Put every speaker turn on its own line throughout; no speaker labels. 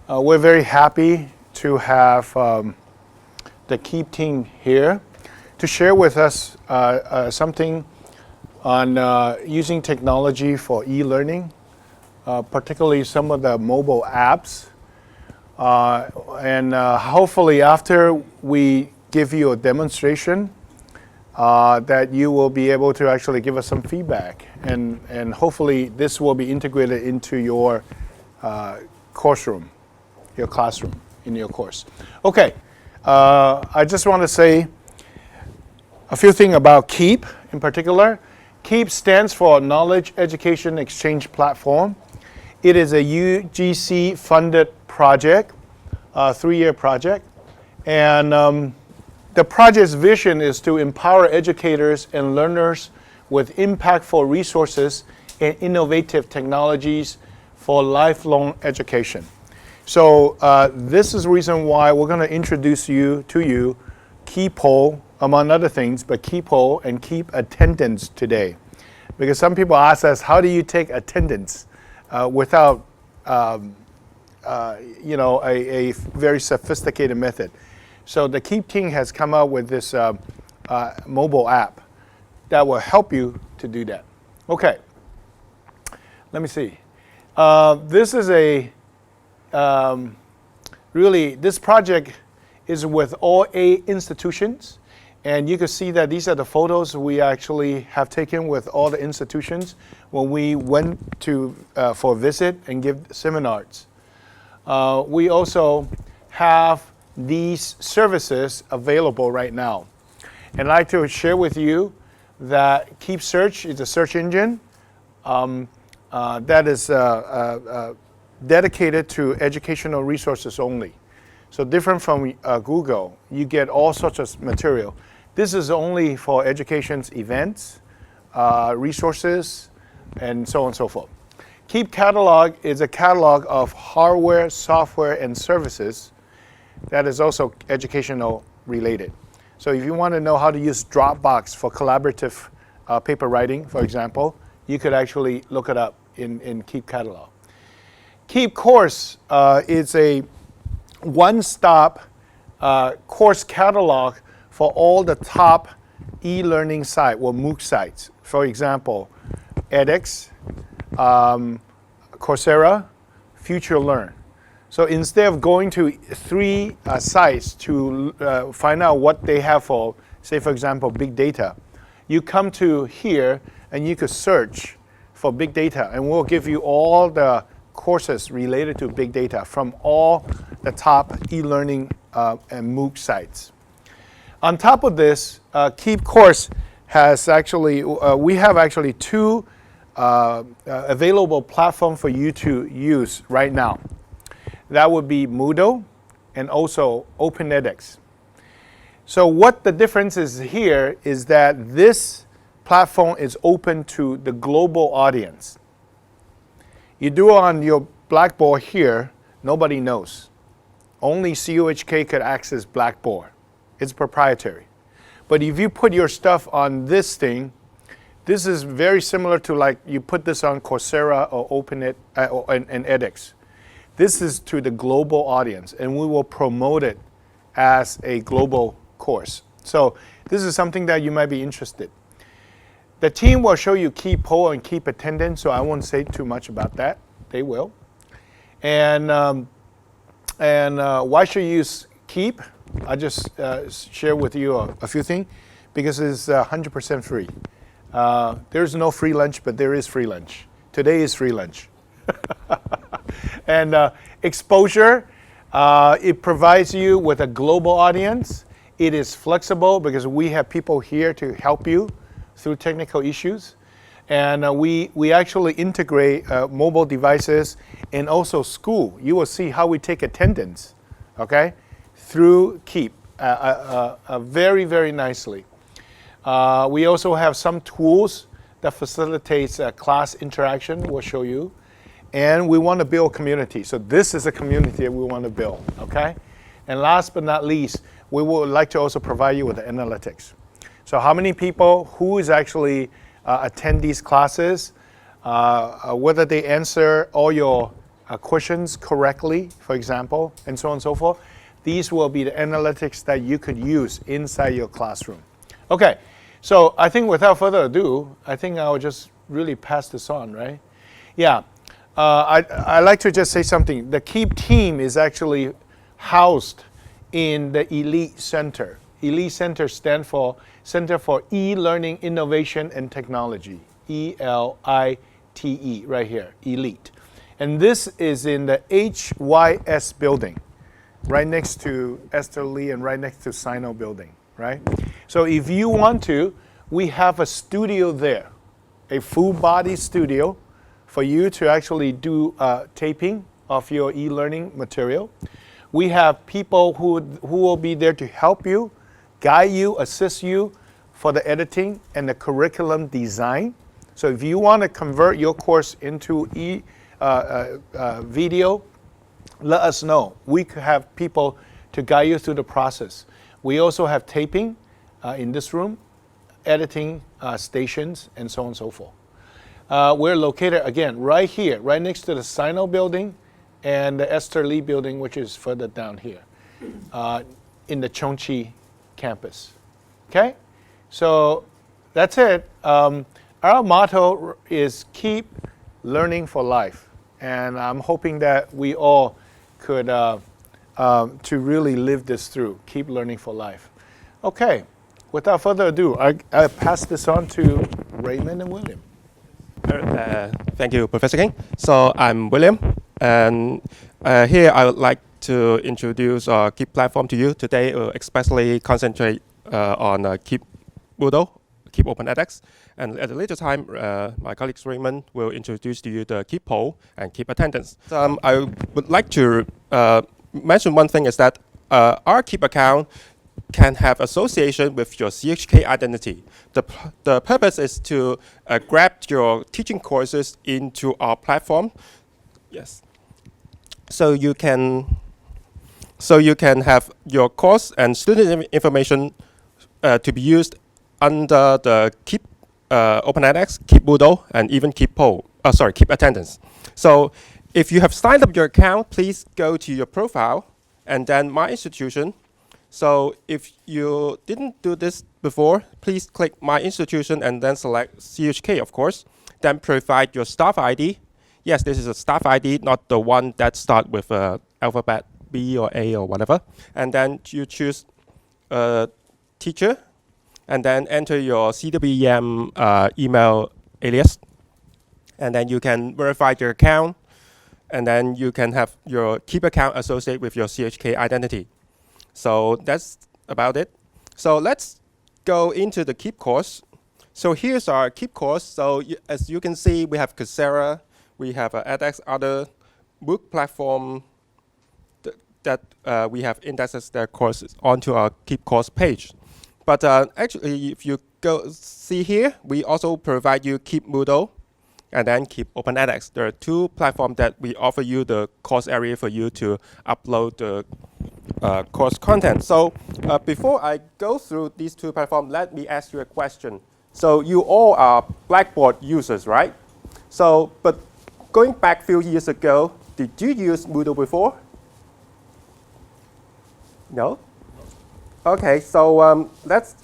We're very happy to have the KEEP team here to share with us something on using technology for e-learning, particularly some of the mobile apps. And hopefully after we give you a demonstration, that you will be able to actually give us some feedback. And hopefully this will be integrated into your courseroom, your classroom, in your course. Okay, I just want to say a few things about KEEP in particular. KEEP stands for Knowledge Education Exchange Platform. It is a UGC-funded project, a 3-year project. And the project's vision is to empower educators and learners with impactful resources and innovative technologies for lifelong education. So this is the reason why we're going to introduce you to KEEPoll, among other things, but KEEPoll and KEEP attendance today. Because some people ask us, how do you take attendance without a very sophisticated method? So the KEEP team has come up with this mobile app that will help you to do that. Okay, let me see. This is this project is with all 8 institutions. And you can see that these are the photos we actually have taken with all the institutions when we went to for a visit and give seminars. We also have these services available right now. And I'd like to share with you that KEEP Search is a search engine that is dedicated to educational resources only. So different from Google, you get all sorts of material. This is only for education's events, resources, and so on and so forth. KEEP Catalog is a catalog of hardware, software, and services that is also educational related. So if you want to know how to use Dropbox for collaborative paper writing, for example, you could actually look it up in KEEP Catalog. KEEP Course is a one-stop course catalog for all the top e-learning sites or MOOC sites. For example, edX, Coursera, FutureLearn. So instead of going to 3 sites to find out what they have for, say for example, big data, you come to here and you could search for big data, and we'll give you all the courses related to big data from all the top e-learning and MOOC sites. On top of this, KEEP Course has actually, we have actually 2 available platforms for you to use right now. That would be Moodle and also OpenEdx. So what the difference is here is that this platform is open to the global audience. You do it on your Blackboard here, nobody knows. Only COHK could access Blackboard. It's proprietary. But if you put your stuff on this thing, this is very similar to like you put this on Coursera or OpenEd and edX. This is to the global audience, and we will promote it as a global course. So this is something that you might be interested. The team will show you KEEPoll and KEEP attendance, so I won't say too much about that. They will. And why should you use KEEP? I just share with you a few things because it's 100% free. There's no free lunch, but there is free lunch. Today is free lunch. And exposure, it provides you with a global audience. It is flexible because we have people here to help you through technical issues. And we actually integrate mobile devices and also school. You will see how we take attendance, okay, through KEEP very, very nicely. We also have some tools that facilitates class interaction, we'll show you. And we want to build community. So this is a community that we want to build, okay? And last but not least, we would like to also provide you with the analytics. So how many people, who is actually attend these classes, whether they answer all your questions correctly, for example, and so on and so forth. These will be the analytics that you could use inside your classroom. Okay, so I think without further ado, I think I'll just really pass this on, right? Yeah, I'd like to just say something. The KEEP team is actually housed in the ELITE Center. ELITE Center stands for Center for E-Learning Innovation and Technology, E-L-I-T-E, right here, ELITE. And this is in the HYS building, right next to Esther Lee and right next to Sino building, right? So if you want to, we have a studio there, a full body studio for you to actually do taping of your e-learning material. We have people who will be there to help you, guide you, assist you for the editing and the curriculum design. So if you want to convert your course into video, let us know. We could have people to guide you through the process. We also have taping in this room, editing stations, and so on and so forth. We're located, again, right here, right next to the Sino building and the Esther Lee building, which is further down here in the Chongqing campus. Okay? So that's it. Our motto is keep learning for life. And I'm hoping that we all could to really live this through, keep learning for life. Okay, without further ado, I pass this on to Raymond and William.
Thank you, Professor King. So I'm William, and here I would like to introduce our KEEP platform to you. Today, we'll especially concentrate on KEEPMoodle, KEEP OpenEdx, and at a later time, my colleague Raymond will introduce to you the KEEPoll and KEEP attendance. I would like to mention one thing is that our KEEP account can have association with your CHK identity. The purpose is to grab your teaching courses into our platform. Yes. So you can have your course and student information to be used under the KEEP OpenEdX, KEEPMoodle, and even KEEPoll. KEEP attendance. So if you have signed up your account, please go to your profile and then My Institution. So if you didn't do this before, please click My Institution and then select CHK, of course. Then provide your staff ID. Yes, this is a staff ID, not the one that starts with alphabet B or A or whatever. And then you choose teacher, and then enter your CWEM email alias. And then you can verify your account, and then you can have your KEEP account associated with your CHK identity. So that's about it. So let's go into the KEEP course. So here's our KEEP course. So as you can see, we have Coursera, we have edX, other MOOC platform that we have indexed their courses onto our KEEP course page. But actually, if you go see here, we also provide you KEEPMoodle and then KEEP OpenEdX. There are two platforms that we offer you the course area for you to upload the course content. So before I go through these two platforms, let me ask you a question. So you all are Blackboard users, right? So, but going back a few years ago, did you use Moodle before? No? Okay, so let's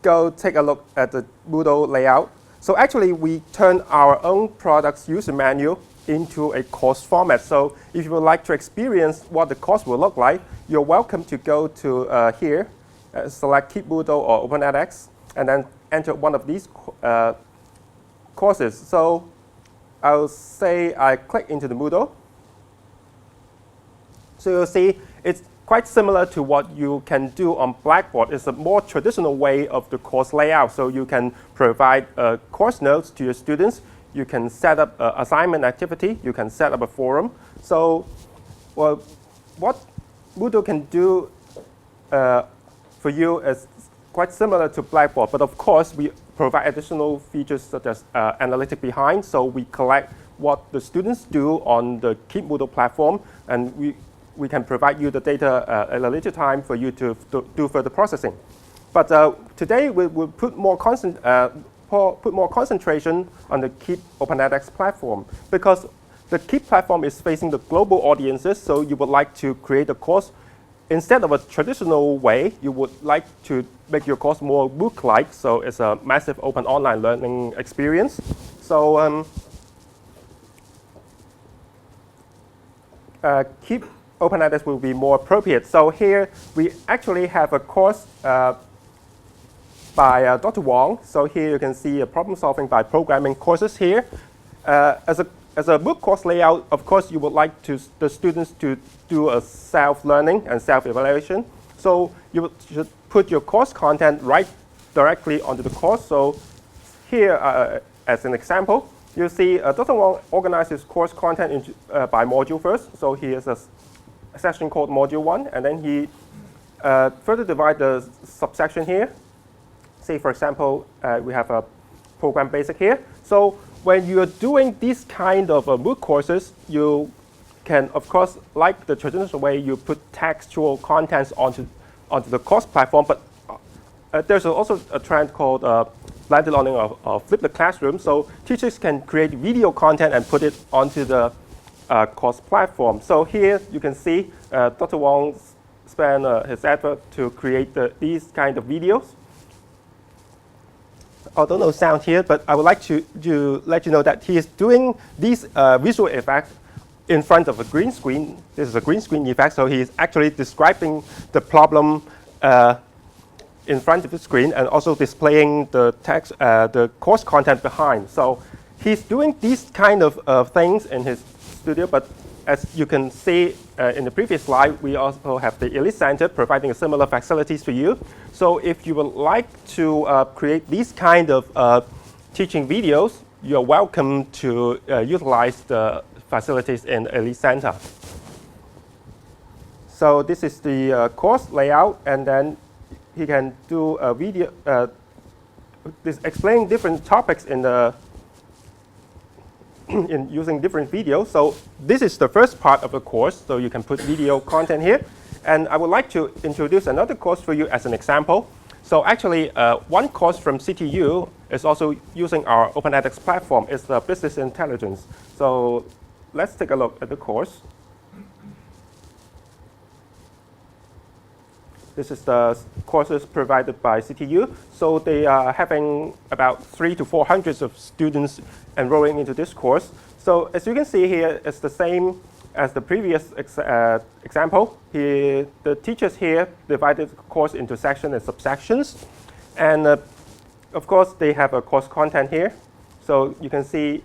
go take a look at the Moodle layout. So actually, we turn our own product's user manual into a course format. So if you would like to experience what the course will look like, you're welcome to go to here, select KEEPMoodle or OpenEdX, and then enter one of these courses. So I'll say I click into the Moodle. So you'll see it's quite similar to what you can do on Blackboard. It's a more traditional way of the course layout. So you can provide course notes to your students. You can set up an assignment activity. You can set up a forum. So well, what Moodle can do for you is quite similar to Blackboard. But of course, we provide additional features such as analytic behind. So we collect what the students do on the KEEPMoodle platform, and we can provide you the data at a later time for you to do further processing. But today we will put more concentration on the KEEP OpenEdX platform, because the KEEP platform is facing the global audiences, so you would like to create a course instead of a traditional way, you would like to make your course more MOOC-like, so it's a massive open online learning experience. So Keep OpenEdx will be more appropriate. So here we actually have a course by Dr. Wong. So here you can see a problem solving by programming courses here. As a MOOC course layout, of course, you would like the students to do a self-learning and self-evaluation. So you should put your course content right directly onto the course. So here, as an example, you see Dr. Wong organizes course content into, by module first. So here's a section called Module 1, and then he further divide the subsection here. Say, for example, we have a program basic here. So when you're doing these kind of MOOC courses, you can, of course, like the traditional way, you put textual contents onto the course platform. But there's also a trend called blended learning or flipped classroom. So teachers can create video content and put it onto the course platform. So here you can see Dr. Wong spent his effort to create these kind of videos. Although no sound here, but I would like to let you know that he is doing these visual effects in front of a green screen. This is a green screen effect, so he is actually describing the problem in front of the screen and also displaying the text, the course content behind. So he's doing these kind of things in his studio, but as you can see in the previous slide, we also have the Elite Center providing similar facilities for you. So if you would like to create these kind of teaching videos, you're welcome to utilize the facilities in Elite Center. So this is the course layout, and then he can do a video explaining different topics in using different videos. So this is the first part of the course, so you can put video content here. And I would like to introduce another course for you as an example. So actually, one course from CTU is also using our OpenEdX platform. It's the business intelligence. So let's take a look at the course. This is the courses provided by CTU. So they are having about 300 to 400 of students enrolling into this course. So as you can see here, it's the same as the previous example. The teachers here divided the course into sections and subsections. And of course, they have a course content here. So you can see,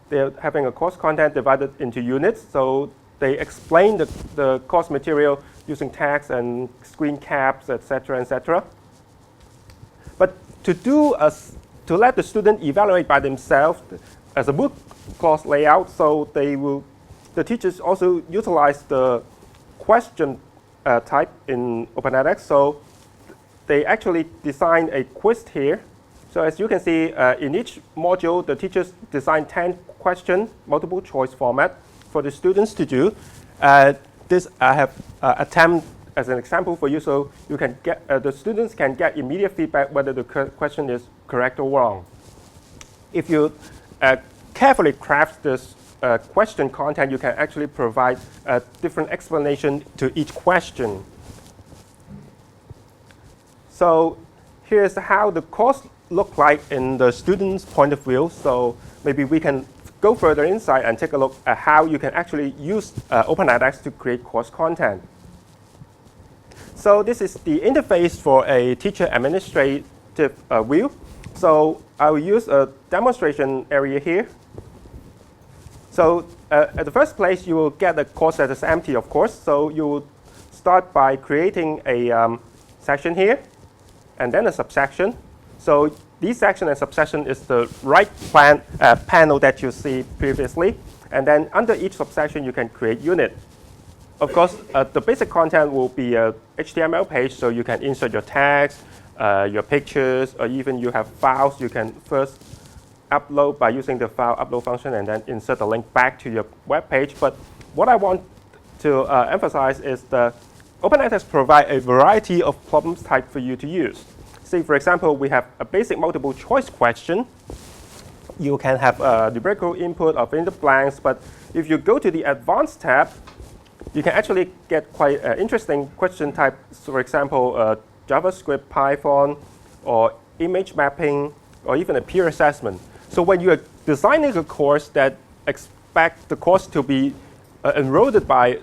they're having a course content divided into units. So they explain the course material using text and screen caps, etc., etc. But to let the student evaluate by themselves as a MOOC course layout, so the teachers also utilize the question type in OpenEdX. So they actually design a quiz here. So as you can see, in each module, the teachers design 10 question multiple choice format for the students to do. This I have attempt as an example for you, so you can get the students can get immediate feedback whether the question is correct or wrong. If you carefully craft this question content, you can actually provide a different explanation to each question. So here's how the course look like in the student's point of view. So maybe we can go further inside and take a look at how you can actually use OpenEdX to create course content. So this is the interface for a teacher administrative view. So I will use a demonstration area here. So at the first place, you will get a course that is empty, of course. So you will start by creating a section here, and then a subsection. So this section and subsection is the right panel that you see previously. And then under each subsection, you can create unit. Of course, the basic content will be a HTML page, so you can insert your text, your pictures, or even you have files. You can first upload by using the file upload function and then insert the link back to your web page. But what I want to emphasize is that OpenEdX provides a variety of problem types for you to use. Say, for example, we have a basic multiple choice question. you can have numerical input or fill in the blanks. But if you go to the advanced tab, you can actually get quite interesting question types. So for example, JavaScript, Python, or image mapping, or even a peer assessment. So when you are designing a course that expect the course to be enrolled by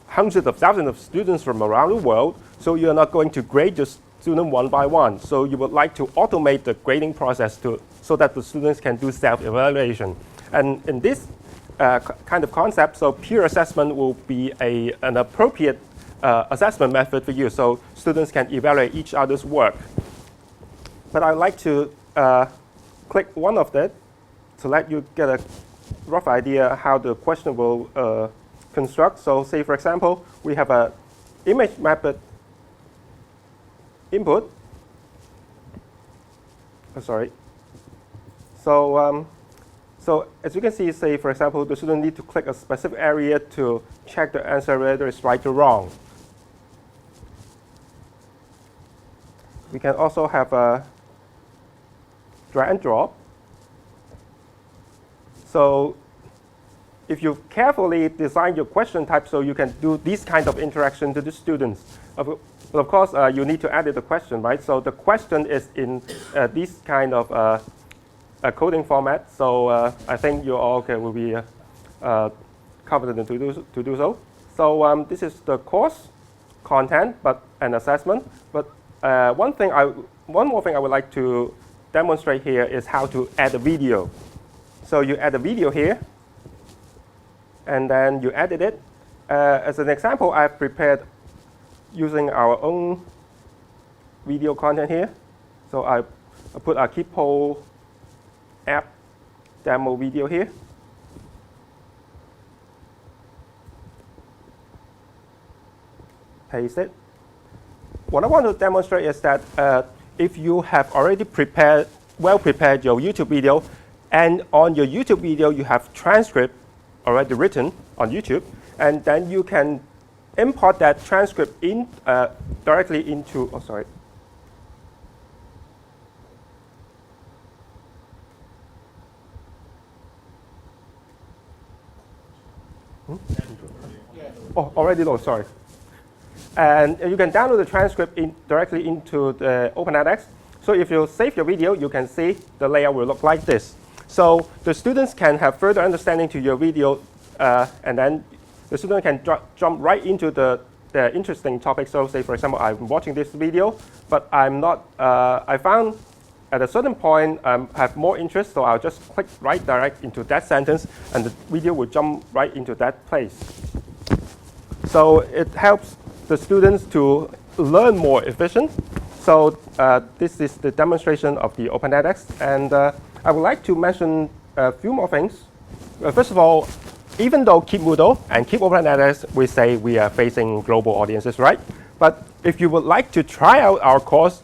hundreds of thousands of students from around the world, so you're not going to grade your student one by one. So you would like to automate the grading process so that the students can do self-evaluation. And in this kind of concept, so peer assessment will be an appropriate assessment method for you, so students can evaluate each other's work. But I'd like to click one of that to let you get a rough idea how the question will construct. So say, for example, we have a image mapped input. Oh, sorry. So, so as you can see, say, for example, the student need to click a specific area to check the answer whether it's right or wrong. We can also have a drag and drop. So if you carefully design your question type so you can do this kind of interaction to the students. But of course, you need to edit the question, right? So the question is in this kind of a coding format. So I think you all will be confident to do so. So this is the course content, but an assessment. But one more thing I would like to demonstrate here is how to add a video. So you add a video here, and then you edit it. As an example, I've prepared using our own video content here. So I put a KEEPoll app demo video here. Paste it. What I want to demonstrate is that if you have already well prepared your YouTube video, and on your YouTube video you have transcript already written on YouTube, and then you can import that transcript in directly into, oh sorry. Oh, already low, sorry. And you can download the transcript directly into the OpenEdx. So if you save your video, you can see the layout will look like this. So the students can have further understanding to your video, and then the student can jump right into the interesting topic. So say, for example, I'm watching this video, but I'm not, I found at a certain point I have more interest, so I'll just click right direct into that sentence, and the video will jump right into that place. So it helps the students to learn more efficient. So this is the demonstration of the OpenEdx, and I would like to mention a few more things. First of all, even though KEEPMoodle and KEEPOpenEdx, we say we are facing global audiences, right? But if you would like to try out our course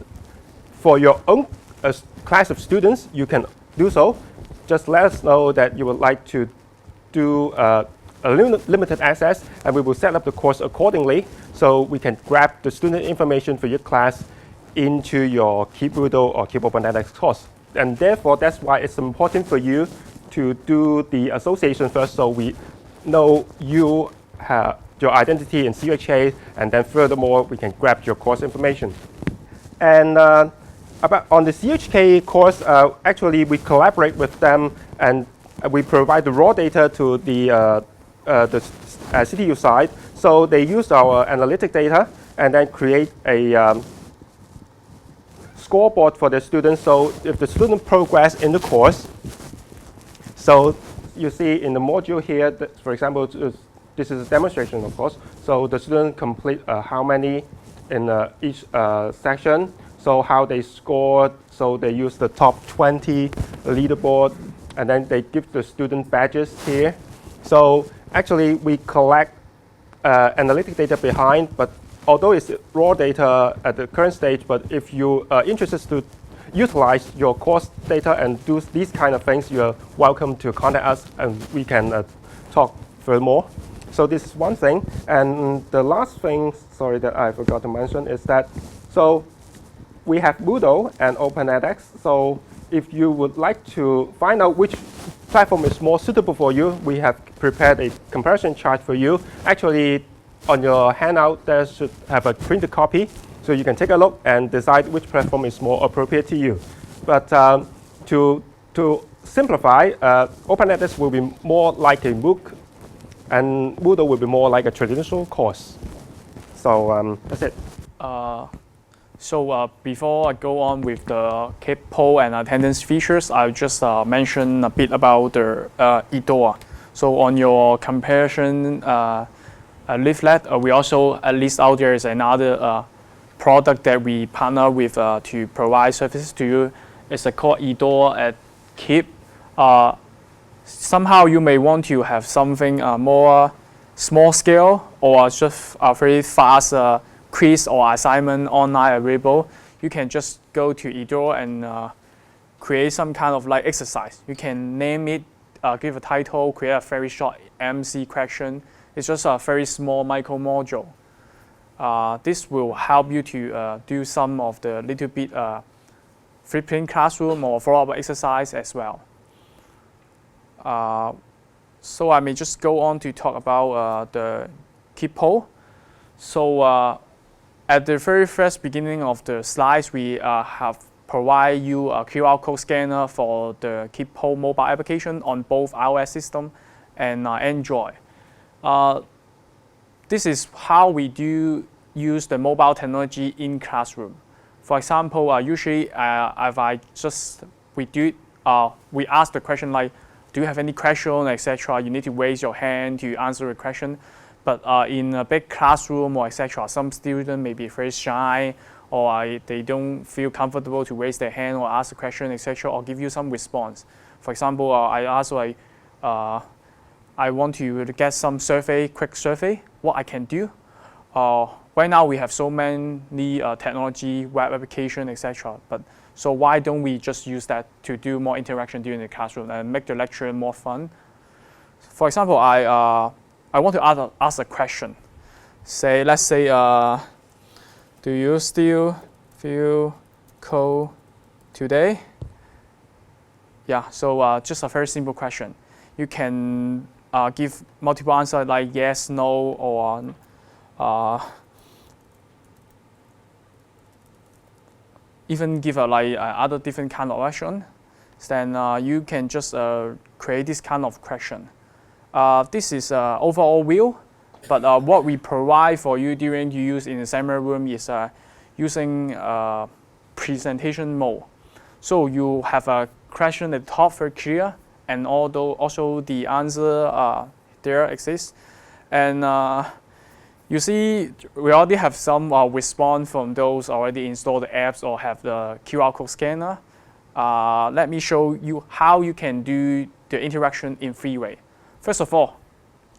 for your own class of students, you can do so. Just let us know that you would like to do a limited access, and we will set up the course accordingly so we can grab the student information for your class into your KEEPMoodle or KEEPOpenEdx course. And therefore, that's why it's important for you to do the association first, so we know you have your identity in CUHK, and then furthermore, we can grab your course information. And on the CUHK course, actually, we collaborate with them, and we provide the raw data to the CTU side. So they use our analytic data and then create a scoreboard for the students. So if the student progress in the course, so you see in the module here, that, for example, this is a demonstration, of course. So the student complete how many in each section. So how they scored. So they use the top 20 leaderboard, and then they give the student badges here. So actually, we collect analytic data behind, but although it's raw data at the current stage, but if you are interested to utilize your course data and do these kind of things, you're welcome to contact us, and we can talk furthermore. So this is one thing. And the last thing, sorry, that I forgot to mention is that, so we have Moodle and OpenEdx. So if you would like to find out which platform is more suitable for you, we have prepared a comparison chart for you. Actually, on your handout, there should have a printed copy, so you can take a look and decide which platform is more appropriate to you. But to simplify, OpenEdx will be more like a MOOC, and Moodle will be more like a traditional course. So that's it.
So before I go on with the KEEPoll and attendance features, I'll just mention a bit about the eDoor. So on your comparison leaflet, we also list out there is another product that we partner with to provide services to you. It's called eDoor at Keep. Somehow you may want to have something more small scale or just a very fast quiz or assignment online available. You can just go to eDoor and create some kind of like exercise. You can name it, give a title, create a very short MC question. It's just a very small micro module. This will help you to do some of the little bit flipping classroom or follow-up exercise as well. So I may just go on to talk about the KEEPoll. So at the very first beginning of the slides, we have provide you a QR code scanner for the KEEPoll mobile application on both iOS system and Android. This is how we do use the mobile technology in classroom. For example, usually if we ask the question like, do you have any question, etc. You need to raise your hand to answer a question. But in a big classroom or etc., some students may be very shy or they don't feel comfortable to raise their hand or ask a question, etc., or give you some response. For example, I ask like, I want to get some quick survey, what I can do. Right now we have so many technology, web application, etc. But so why don't we just use that to do more interaction during the classroom and make the lecture more fun? For example, I want to ask a question. Let's say, do you still feel cold today? Yeah, so just a very simple question. You can give multiple answers like yes, no, or even give other different kind of option. Then you can just create this kind of question. This is overall view, but what we provide for you during you use in the seminar room is using presentation mode. So you have a question at the top very clear, and although also the answer there exists. And you see, we already have some response from those already installed apps or have the QR code scanner. Let me show you how you can do the interaction in 3 ways. First of all,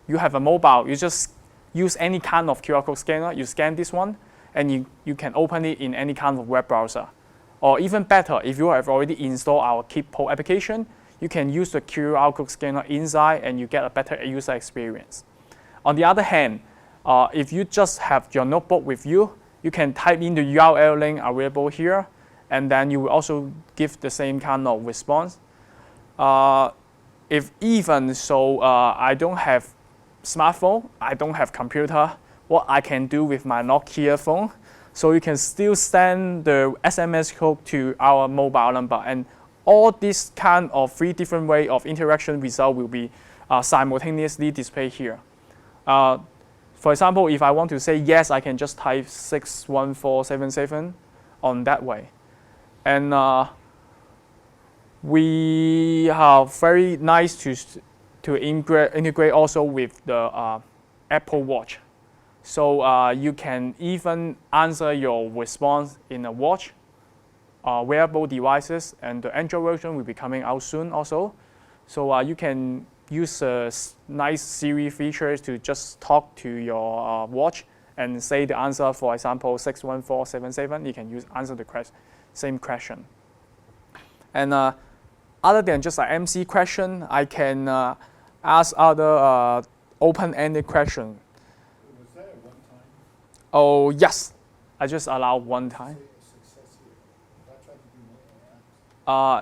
you have a mobile. You just use any kind of QR code scanner. You scan this one, and you can open it in any kind of web browser. Or even better, if you have already installed our KEEPoll application, you can use the QR code scanner inside, and you get a better user experience. On the other hand, if you just have your notebook with you, you can type in the URL link available here, and then you will also give the same kind of response. If even so, I don't have smartphone, I don't have computer, what I can do with my Nokia phone, so you can still send the SMS code to our mobile number, and all this kind of 3 different way of interaction result will be simultaneously displayed here. For example, if I want to say yes, I can just type 61477 on that way. And we are very nice to integrate also with the Apple Watch. So you can even answer your response in a watch, wearable devices, and the Android version will be coming out soon also. So you can use nice Siri features to just talk to your watch and say the answer, for example, 61477, you can answer the same question. And other than just an MC question, I can ask other open-ended questions.
Was that at one time?
Oh, yes. I just allow one time.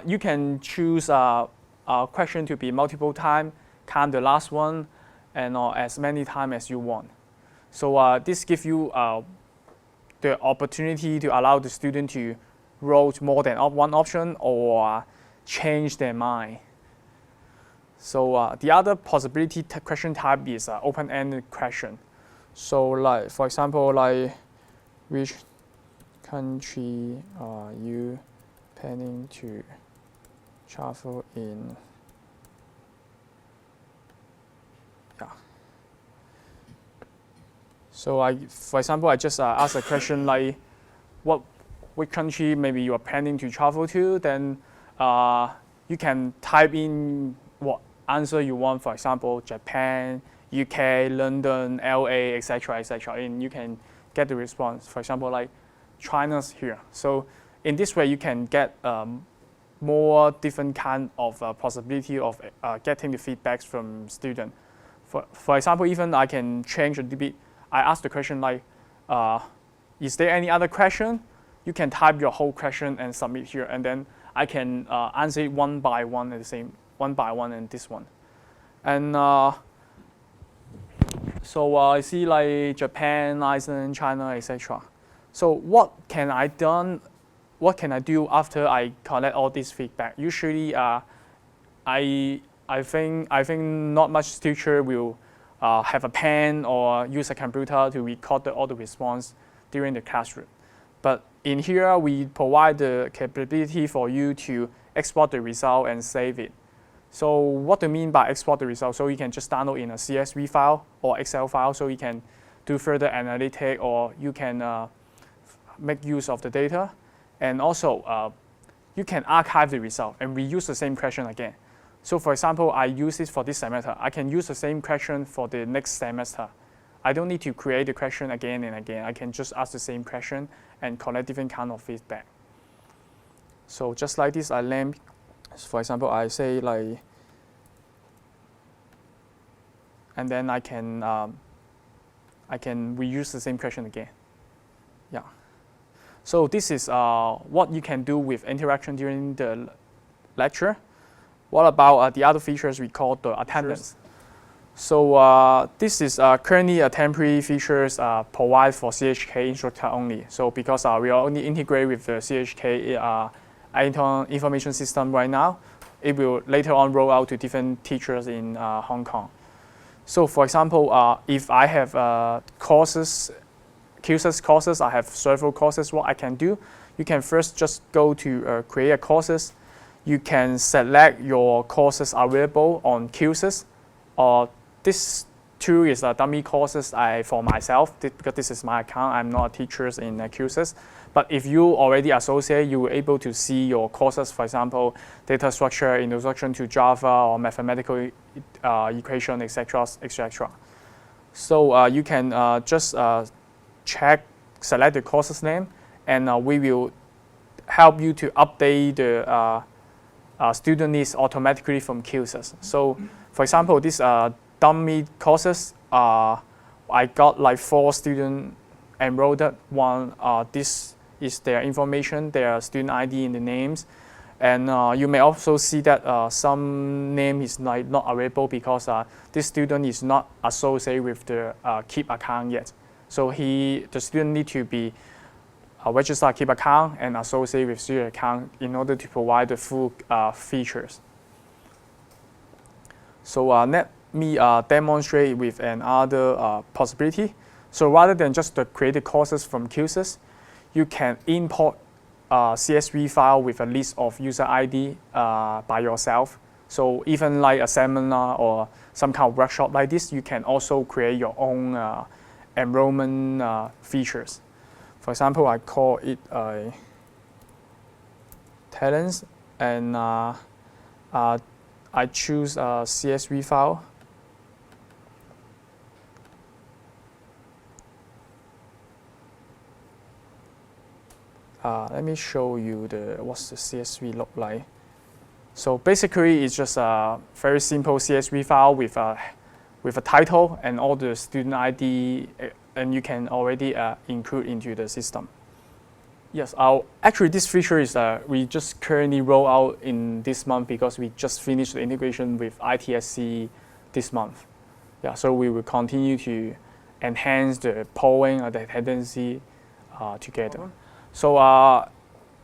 you can choose a question to be multiple time, count the last one, and as many times as you want. So this gives you the opportunity to allow the student to write more than one option or change their mind. So the other possibility question type is open-ended question. So like, for example, like, which country are you planning to travel in? Yeah. So for example, I just ask a question like, which country maybe you are planning to travel to? Then you can type in what answer you want. For example, Japan, UK, London, LA, etc., etc. And you can get the response. For example, like China's here. So in this way, you can get more different kind of possibility of getting the feedbacks from students. For example, even I can change a little bit. I ask the question like, is there any other question? You can type your whole question and submit here, and then I can answer it one by one at the same, one by one, and this one. And so I see like Japan, Iceland, China, etc. So what can I do after I collect all this feedback? Usually, I think not much teacher will have a pen or use a computer to record all the response during the classroom. But in here, we provide the capability for you to export the result and save it. So what do you mean by export the result? So you can just download in a CSV file or Excel file, so you can do further analytics, or you can make use of the data. And also, you can archive the result and reuse the same question again. So for example, I use this for this semester. I can use the same question for the next semester. I don't need to create the question again and again. I can just ask the same question and collect different kind of feedback. So just like this, I learn, for example, I say like, and then I can reuse the same question again. Yeah. So this is what you can do with interaction during the lecture. What about the other features we call the attendance? So this is currently a temporary features provided for CHK instructor only. So because we are only integrate with the CHK information system right now, it will later on roll out to different teachers in Hong Kong. So for example, if I have courses, QSIS courses, I have several courses, what I can do, you can first just go to create a courses. You can select your courses available on QSIS, or this tool is a dummy courses for myself, because this is my account. I'm not a teacher in QSIS. But if you already associate, you will able to see your courses, for example, data structure, introduction to Java, or mathematical equation, etc., etc. So you can just select the course's name, and we will help you to update the student list automatically from QSIS. So for example, this dummy courses, I got like 4 students enrolled. One, this is their information, their student ID and the names. And you may also see that some name is like not available because this student is not associated with the Keep account yet. So the student need to be register Keep account and associate with student account in order to provide the full features. So let me demonstrate with another possibility. So rather than just create the courses from QSIS, you can import a CSV file with a list of user ID by yourself. So even like a seminar or some kind of workshop like this, you can also create your own enrollment features. For example, I call it talents, and I choose a CSV file. Let me show you what's the CSV look like. So basically, it's just a very simple CSV file with a title and all the student ID, and you can already include into the system. Yes, actually this feature is we just currently roll out in this month because we just finished the integration with ITSC this month. Yeah, so we will continue to enhance the polling or the tendency together. So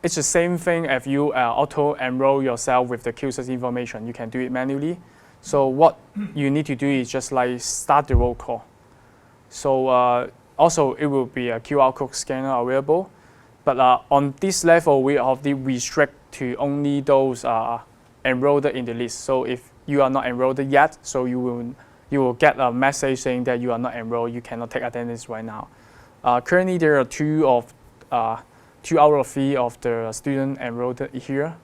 it's the same thing if you auto-enroll yourself with the QSIS information. You can do it manually. So what you need to do is just like start the roll call. So also it will be a QR code scanner available. But on this level, we already restrict to only those enrolled in the list. So if you are not enrolled yet, so you will get a message saying that you are not enrolled. You cannot take attendance right now. Currently, there are 2 out of 3 of the students enrolled here.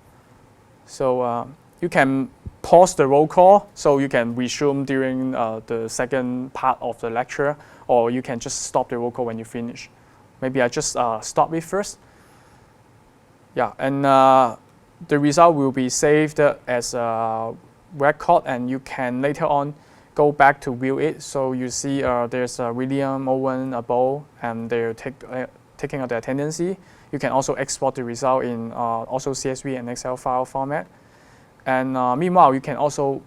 So you can pause the roll call, so you can resume during the second part of the lecture, or you can just stop the roll call when you finish. Maybe I just stop it first. Yeah, and the result will be saved as a record, and you can later on go back to view it. So you see there's William, Owen, above, and they're taking out the attendance. You can also export the result in also CSV and Excel file format. And meanwhile, you can also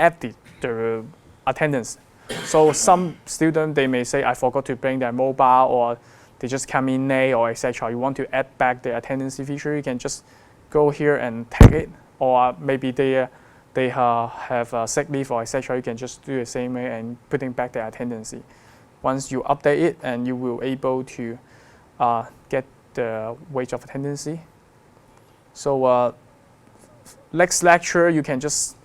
edit the attendance. So some students, they may say, I forgot to bring their mobile, or they just come in late, or etc. You want to add back the attendance feature, you can just go here and tag it. Or maybe they have a sick leave or etc. You can just do the same way and putting back the attendance. Once you update it, and you will able to get the wage of attendance. So next lecture, you can just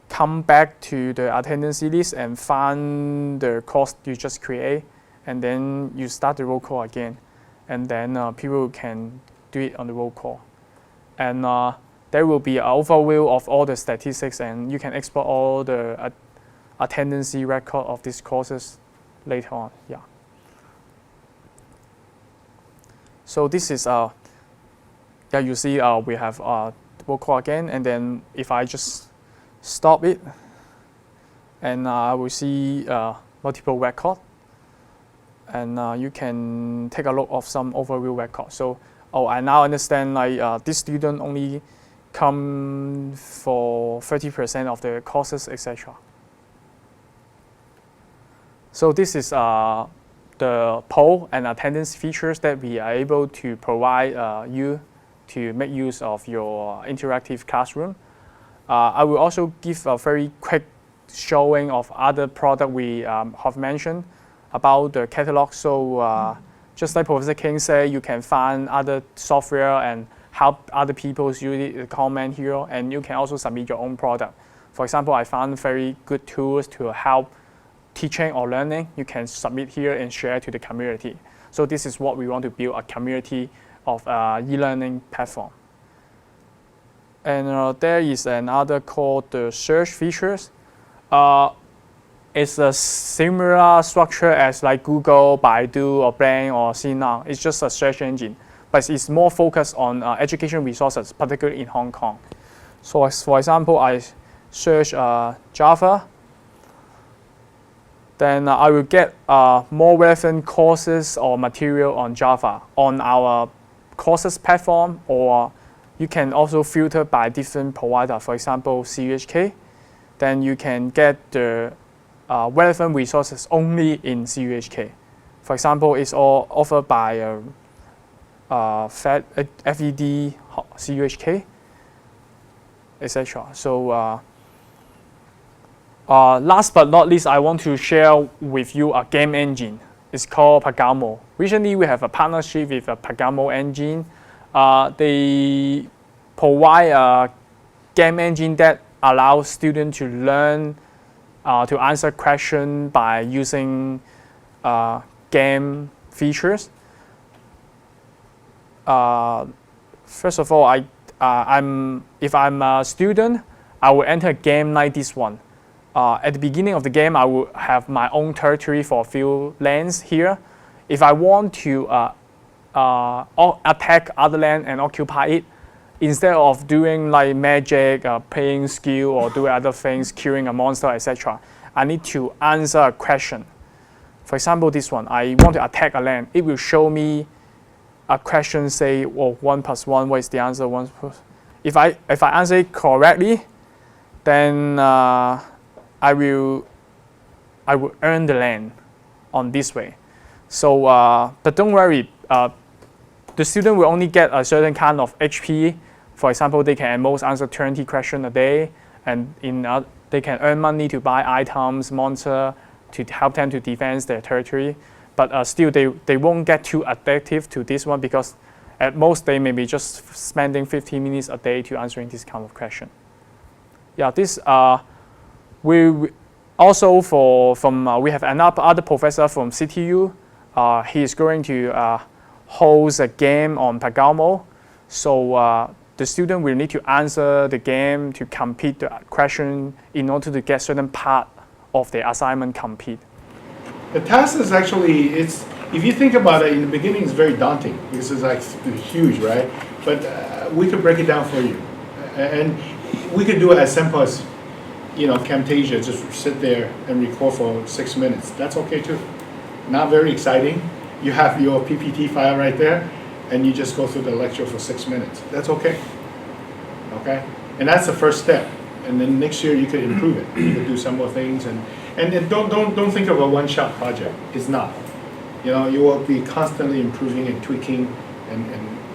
come back to the attendance list and find the course you just create, and then you start the roll call again, and then people can do it on the roll call. And there will be an overview of all the statistics, and you can export all the attendance record of these courses later on. Yeah. So this is yeah, you see we have roll call again, and then if I just stop it, and I will see multiple record, and you can take a look of some overview record. So I now understand like this student only come for 30% of the courses, etc. So this is the poll and attendance features that we are able to provide you to make use of your interactive classroom. I will also give a very quick showing of other product we have mentioned about the catalog. So just like Professor King said, you can find other software and help other people use it, comment here, and you can also submit your own product. For example, I found very good tools to help teaching or learning. You can submit here and share to the community. So this is what we want to build, a community of e-learning platform. And there is another called the search features. It's a similar structure as like Google, Baidu, or Bing, or Xinang. It's just a search engine, but it's more focused on education resources, particularly in Hong Kong. So for example, I search Java, then I will get more relevant courses or material on Java on our courses platform, or you can also filter by different provider. For example, CUHK, then you can get the relevant resources only in CUHK. For example, it's all offered by FED, CUHK, etc. So last but not least, I want to share with you a game engine. It's called Pagamo. Recently, we have a partnership with a Pagamo engine. They provide a game engine that allows students to learn to answer questions by using game features. First of all, if I'm a student, I will enter a game like this one. At the beginning of the game, I will have my own territory for a few lands here. If I want to attack other land and occupy it, instead of doing like magic, playing skill, or do other things, killing a monster, etc., I need to answer a question. For example, this one, I want to attack a land. It will show me a question say, well, 1 + 1, what is the answer? If I answer it correctly, then I will earn the land on this way. So, but don't worry, the student will only get a certain kind of HP. For example, they can at most answer 20 questions a day, and they can earn money to buy items, monitor, to help them to defend their territory. But still, they won't get too addictive to this one, because at most they may be just spending 15 minutes a day to answering this kind of question. Yeah, this we also we have another professor from CTU. He is going to host a game on Pagamo. So the student will need to answer the game to complete the question in order to get certain part of the assignment complete.
The task is actually, if you think about it, in the beginning it's very daunting because it's like huge, right? But we could break it down for you. And we could do it as simple as, Camtasia, just sit there and record for 6 minutes. That's okay too. Not very exciting. You have your PPT file right there, and you just go through the lecture for 6 minutes. That's okay. Okay? And that's the first step. And then next year you could improve it. You could do some more things, and don't think of a one-shot project. It's not. You will be constantly improving and tweaking and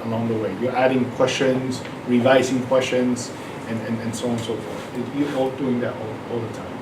along the way. You're adding questions, revising questions, and so on and so forth. You're all doing that all the time.